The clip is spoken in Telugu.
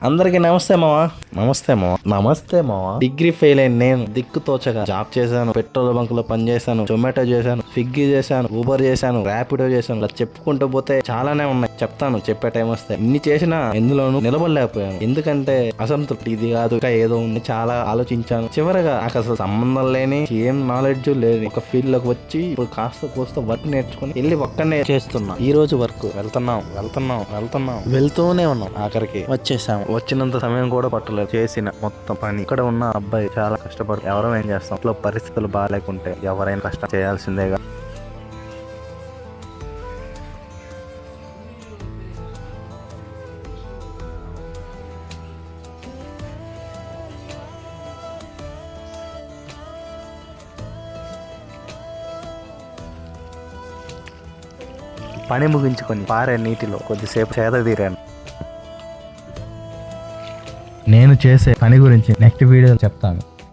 అందరికి నమస్తే మావా. నమస్తే మావా. డిగ్రీ ఫెయిల్ అయిన నేను దిక్కు తోచగా జాబ్ చేశాను, పెట్రోల్ బంక్ లో పనిచేశాను, జొమాటో చేశాను, స్విగ్గీ చేశాను, ఊబర్ చేశాను, ర్యాపిడో చేశాను. ఇలా చెప్పుకుంటూ పోతే చాలానే ఉన్నాయి. చెప్తాను చెప్పే టైం వస్తే. ఇన్ని చేసినా ఎందులోనూ నిలబడలేకపోయాను. ఎందుకంటే అసంతృప్తి. ఇది కాదు ఇంకా ఏదో ఉంది. చాలా ఆలోచించాను. చివరగా నాకు అసలు సంబంధం లేని, ఏం నాలెడ్జ్ లేదు, ఒక ఫీల్డ్ లోకి వచ్చి ఇప్పుడు కాస్త కోస్త వర్క్ నేర్చుకుని వెళ్ళి ఒక్కనే చేస్తున్నా. ఈ రోజు వర్క్ వెళ్తూనే ఉన్నాం. ఆఖరికి వచ్చేసాము. వచ్చినంత సమయం కూడా పట్టలేదు. చేసిన మొత్తం పని. ఇక్కడ ఉన్న అబ్బాయి చాలా కష్టపడు. ఎవరో ఏం చేస్తాం. ఇంట్లో పరిస్థితులు బాగాలేకుంటే ఎవరైనా కష్టం చేయాల్సిందేగా. పని ముగించుకొని పారే నీటిలో కొద్దిసేపు సేద తీరాను. నేను చేసే పని గురించి నెక్స్ట్ వీడియోలో చెప్తాను.